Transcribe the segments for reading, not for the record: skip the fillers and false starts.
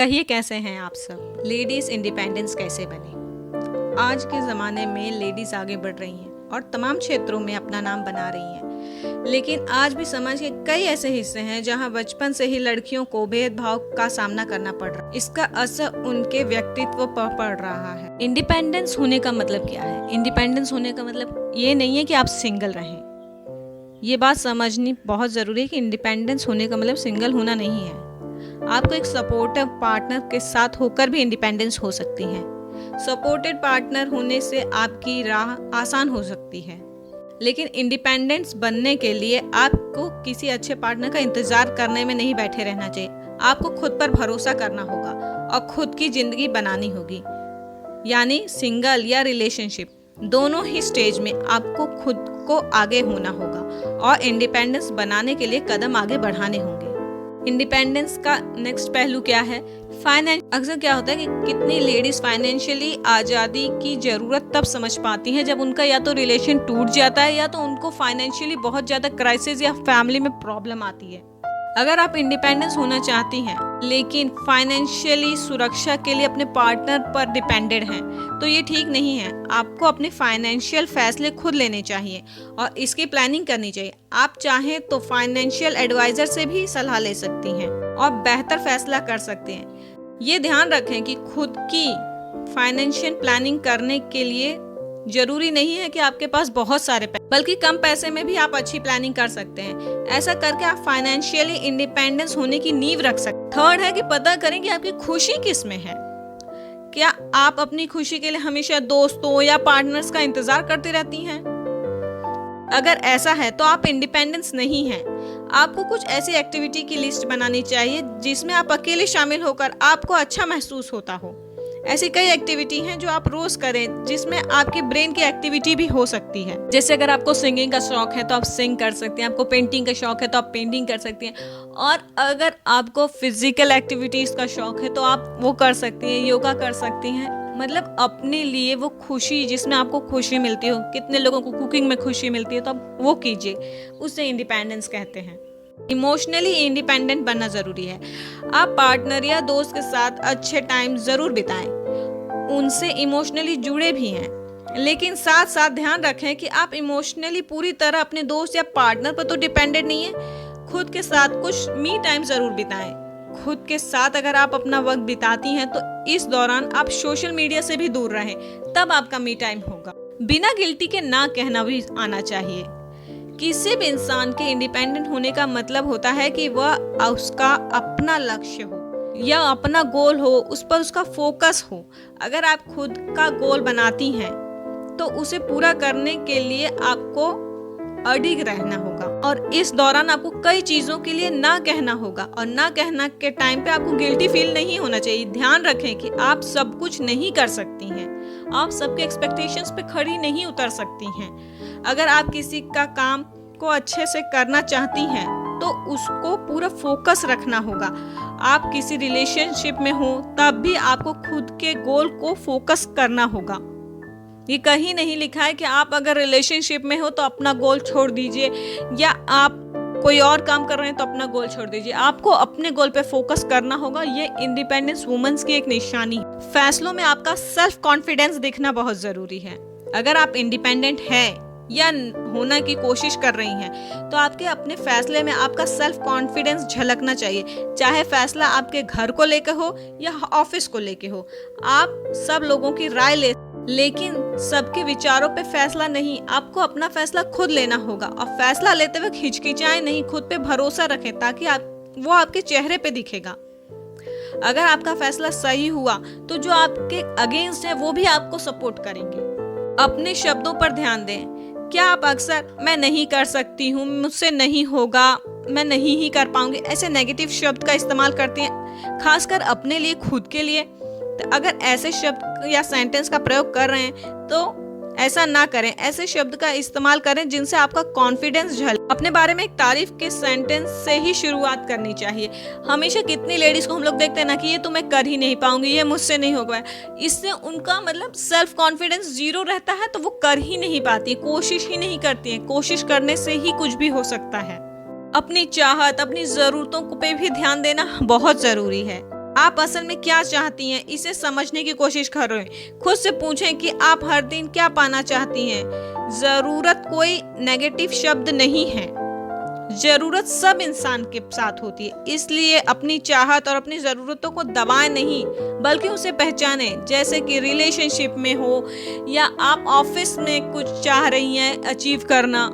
कहिए कैसे हैं आप सब। लेडीज़ इंडिपेंडेंस कैसे बने। आज के ज़माने में लेडीज़ आगे बढ़ रही हैं और तमाम क्षेत्रों में अपना नाम बना रही हैं, लेकिन आज भी समाज के कई ऐसे हिस्से हैं जहां बचपन से ही लड़कियों को भेदभाव का सामना करना पड़ रहा है। इसका असर उनके व्यक्तित्व पर पड़ रहा है। इंडिपेंडेंस होने का मतलब क्या है? इंडिपेंडेंस होने का मतलब ये नहीं है कि आप सिंगल रहें। ये बात समझनी बहुत ज़रूरी है कि इंडिपेंडेंस होने का मतलब सिंगल होना नहीं है। आपको एक सपोर्टिव पार्टनर के साथ होकर भी इंडिपेंडेंस हो सकती है। सपोर्टेड पार्टनर होने से आपकी राह आसान हो सकती है, लेकिन इंडिपेंडेंस बनने के लिए आपको किसी अच्छे पार्टनर का इंतजार करने में नहीं बैठे रहना चाहिए। आपको खुद पर भरोसा करना होगा और खुद की जिंदगी बनानी होगी। यानी सिंगल या रिलेशनशिप दोनों ही स्टेज में आपको खुद को आगे होना होगा और इंडिपेंडेंस बनाने के लिए कदम आगे बढ़ाने होंगे। इंडिपेंडेंस का नेक्स्ट पहलू क्या है? फाइनेंस। अक्सर क्या होता है कि कितनी लेडीज फाइनेंशियली आज़ादी की ज़रूरत तब समझ पाती हैं जब उनका या तो रिलेशन टूट जाता है या तो उनको फाइनेंशियली बहुत ज़्यादा क्राइसिस या फैमिली में प्रॉब्लम आती है। अगर आप इंडिपेंडेंस होना चाहती हैं लेकिन फाइनेंशियली सुरक्षा के लिए अपने पार्टनर पर डिपेंडेंट हैं, तो ये ठीक नहीं है। आपको अपने फाइनेंशियल फैसले खुद लेने चाहिए और इसकी प्लानिंग करनी चाहिए। आप चाहें तो फाइनेंशियल एडवाइजर से भी सलाह ले सकती हैं और बेहतर फैसला कर सकते हैं। ये ध्यान रखें कि खुद की फाइनेंशियल प्लानिंग करने के लिए जरूरी नहीं है कि आपके पास बहुत सारे पैसे, बल्कि कम पैसे में भी आप अच्छी प्लानिंग कर सकते हैं। ऐसा करके आप फाइनेंशियली इंडिपेंडेंस होने की नींव रख सकते हैं। थर्ड है कि पता करें कि आपकी खुशी किस में है। क्या आप अपनी खुशी के लिए हमेशा दोस्तों या पार्टनर्स का इंतजार करती रहती हैं? अगर ऐसा है तो आप इंडिपेंडेंस नहीं हैं। आपको कुछ ऐसी एक्टिविटी की लिस्ट बनानी चाहिए जिसमें आप अकेले शामिल होकर आपको अच्छा महसूस होता हो। ऐसी कई एक्टिविटी हैं जो आप रोज करें जिसमें आपकी ब्रेन की एक्टिविटी भी हो सकती है। जैसे अगर आपको सिंगिंग का शौक है तो आप सिंग कर सकते हैं, आपको पेंटिंग का शौक है तो आप पेंटिंग कर सकती हैं, और अगर आपको फिजिकल एक्टिविटीज का शौक है तो आप वो कर सकती हैं, योगा कर सकती हैं। मतलब अपने लिए वो खुशी जिसमें आपको खुशी मिलती हो। कितने लोगों को कुकिंग में खुशी मिलती है तो आप वो कीजिए, उसे इंडिपेंडेंस कहते हैं। इमोशनली इंडिपेंडेंट बनना जरूरी है। आप पार्टनर या दोस्त के साथ अच्छे टाइम जरूर बिताएं, उनसे इमोशनली जुड़े भी हैं, लेकिन साथ साथ ध्यान रखें कि आप इमोशनली पूरी तरह अपने दोस्त या पार्टनर पर तो डिपेंडेंट नहीं है। खुद के साथ कुछ मी टाइम जरूर बिताएं। खुद के साथ अगर आप अपना वक्त बिताती हैं तो इस दौरान आप सोशल मीडिया से भी दूर रहें, तब आपका मी टाइम होगा। बिना गिल्टी के ना कहना भी आना चाहिए। किसी भी इंसान के इंडिपेंडेंट होने का मतलब होता है कि वह उसका अपना लक्ष्य हो या अपना गोल हो, उस पर उसका फोकस हो। अगर आप खुद का गोल बनाती हैं तो उसे पूरा करने के लिए आपको अडिग रहना होगा और इस दौरान आपको कई चीजों के लिए ना कहना होगा, और ना कहना के टाइम पे आपको गिल्टी फील नहीं होना चाहिए। ध्यान रखें कि आप सब कुछ नहीं कर सकती हैं, आप सबके एक्सपेक्टेशंस पे खड़ी नहीं उतर सकती हैं। अगर आप किसी का काम को अच्छे से करना चाहती हैं तो उसको पूरा फोकस रखना होगा। आप किसी रिलेशनशिप में हो तब भी आपको खुद के गोल को फोकस करना होगा। ये कहीं नहीं लिखा है कि आप अगर रिलेशनशिप में हो तो अपना गोल छोड़ दीजिए, या आप कोई और काम कर रहे हैं तो अपना गोल छोड़ दीजिए। आपको अपने गोल पे फोकस करना होगा। ये इंडिपेंडेंस वुमेन्स की एक निशानी है। फैसलों में आपका सेल्फ कॉन्फिडेंस दिखना बहुत जरूरी है। अगर आप इंडिपेंडेंट हैं या होना की कोशिश कर रही हैं तो आपके अपने फैसले में आपका सेल्फ कॉन्फिडेंस झलकना चाहिए। चाहे फैसला आपके घर को लेकर हो या ऑफिस को लेकर हो। आप सब लोगों की राय लेकिन सबके विचारों पे फैसला नहीं। आपको अपना फैसला खुद लेना होगा और फैसला लेते वक्त हिचकिचाएं नहीं, खुद पे भरोसा रखें ताकि वो आपके चेहरे पे दिखेगा। अगर आपका फैसला सही हुआ तो जो आपके अगेंस्ट है वो भी आपको सपोर्ट करेंगे। अपने शब्दों पर ध्यान दें। क्या आप अक्सर मैं नहीं कर सकती हूँ, मुझसे नहीं होगा, मैं नहीं ही कर पाऊंगी, ऐसे नेगेटिव शब्द का इस्तेमाल करती हैं, खासकर अपने लिए, खुद के लिए? तो अगर ऐसे शब्द या सेंटेंस का प्रयोग कर रहे हैं तो ऐसा ना करें। ऐसे शब्द का इस्तेमाल करें जिनसे आपका कॉन्फिडेंस झलके। अपने बारे में एक तारीफ के सेंटेंस से ही शुरुआत करनी चाहिए। हमेशा कितनी लेडीज को हम लोग देखते हैं ना कि ये तो मैं कर ही नहीं पाऊंगी, ये मुझसे नहीं होगा। इससे उनका मतलब सेल्फ कॉन्फिडेंस जीरो रहता है, तो वो कर ही नहीं पाती, कोशिश ही नहीं करती है। कोशिश करने से ही कुछ भी हो सकता है। अपनी चाहत, अपनी जरूरतों पे भी ध्यान देना बहुत जरूरी है। आप असल में क्या चाहती हैं, इसे समझने की कोशिश करें। खुद से पूछें कि आप हर दिन क्या पाना चाहती हैं। जरूरत कोई नेगेटिव शब्द नहीं है, जरूरत सब इंसान के साथ होती है। इसलिए अपनी चाहत और अपनी जरूरतों को दबाएं नहीं, बल्कि उसे पहचानें। जैसे कि रिलेशनशिप में हो, या आप ऑफिस में कुछ चाह रही हैं अचीव करना,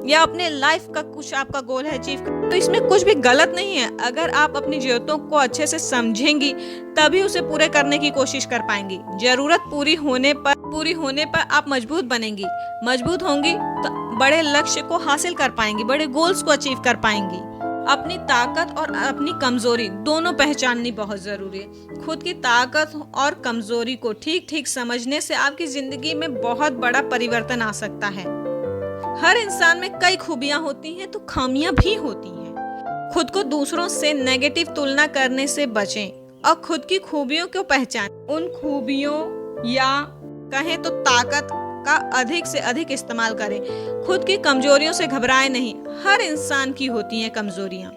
या अपने लाइफ का कुछ आपका गोल है अचीव करना, तो इसमें कुछ भी गलत नहीं है। अगर आप अपनी जरूरतों को अच्छे से समझेंगी तभी उसे पूरे करने की कोशिश कर पाएंगी। जरूरत पूरी होने पर आप मजबूत बनेंगी। मजबूत होंगी तो बड़े लक्ष्य को हासिल कर पाएंगी, बड़े गोल्स को अचीव कर पाएंगी। अपनी ताकत और अपनी कमजोरी दोनों पहचाननी बहुत जरूरी है। खुद की ताकत और कमजोरी को ठीक ठीक समझने से आपकी जिंदगी में बहुत बड़ा परिवर्तन आ सकता है। हर इंसान में कई खूबियां होती हैं तो खामियां भी होती हैं। खुद को दूसरों से नेगेटिव तुलना करने से बचें और खुद की खूबियों को पहचानें। उन खूबियों या कहें तो ताकत का अधिक से अधिक इस्तेमाल करें। खुद की कमजोरियों से घबराएं नहीं। हर इंसान की होती हैं कमजोरियां।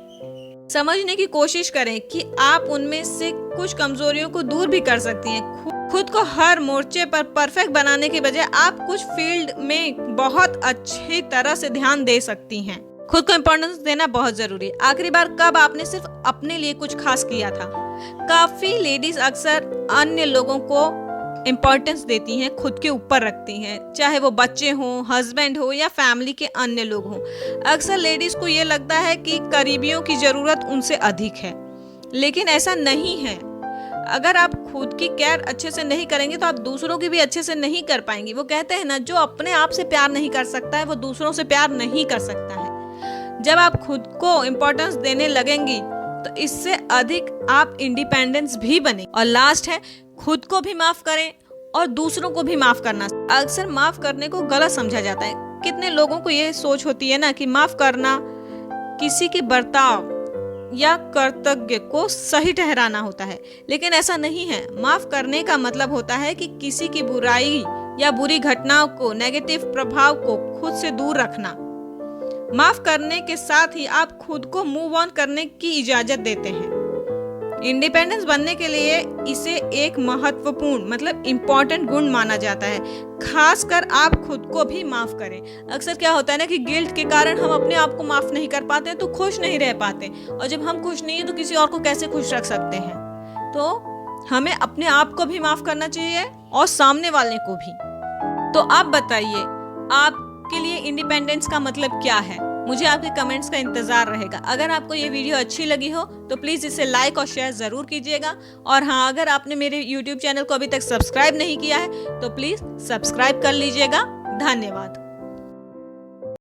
समझने की कोशिश करें कि आप उनमें से कुछ कमजोरियों को दूर भी कर सकती हैं। खुद को हर मोर्चे पर परफेक्ट बनाने के बजाय आप कुछ फील्ड में बहुत अच्छी तरह से ध्यान दे सकती हैं। खुद को इम्पोर्टेंस देना बहुत जरूरी है। आखिरी बार कब आपने सिर्फ अपने लिए कुछ खास किया था? काफी लेडीज अक्सर अन्य लोगों को इम्पोर्टेंस देती हैं, खुद के ऊपर रखती हैं, चाहे वो बच्चे हों, हस्बैंड हो या फैमिली के अन्य लोग हों। अक्सर लेडीज को ये लगता है कि करीबियों की जरूरत उनसे अधिक है, लेकिन ऐसा नहीं है। अगर आप खुद की केयर अच्छे से नहीं करेंगे तो आप दूसरों की भी अच्छे से नहीं कर पाएंगी। वो कहते हैं ना, जो अपने आप से प्यार नहीं कर सकता है वो दूसरों से प्यार नहीं कर सकता है। जब आप खुद को इम्पोर्टेंस देने लगेंगी तो इससे अधिक आप इंडिपेंडेंस भी बने। और लास्ट है, खुद को भी माफ करें और दूसरों को भी माफ करना। अक्सर माफ करने को गलत समझा जाता है। कितने लोगों को ये सोच होती है ना कि माफ करना किसी के बर्ताव या कर्तव्य को सही ठहराना होता है, लेकिन ऐसा नहीं है। माफ करने का मतलब होता है कि किसी की बुराई या बुरी घटनाओं को, नेगेटिव प्रभाव को खुद से दूर रखना। माफ करने के साथ ही आप खुद को मूव ऑन करने की इजाजत देते हैं। इंडिपेंडेंस बनने के लिए इसे एक महत्वपूर्ण मतलब इम्पोर्टेंट गुण माना जाता है। खासकर आप खुद को भी माफ करें। अक्सर क्या होता है ना कि गिल्ट के कारण हम अपने आप को माफ नहीं कर पाते तो खुश नहीं रह पाते, और जब हम खुश नहीं है तो किसी और को कैसे खुश रख सकते हैं। तो हमें अपने आप को भी माफ करना चाहिए और सामने वाले को भी। तो आप बताइए, आपके लिए इंडिपेंडेंस का मतलब क्या है? मुझे आपके कमेंट्स का इंतजार रहेगा। अगर आपको ये वीडियो अच्छी लगी हो तो प्लीज़ इसे लाइक और शेयर ज़रूर कीजिएगा। और हाँ, अगर आपने मेरे YouTube चैनल को अभी तक सब्सक्राइब नहीं किया है तो प्लीज़ सब्सक्राइब कर लीजिएगा। धन्यवाद।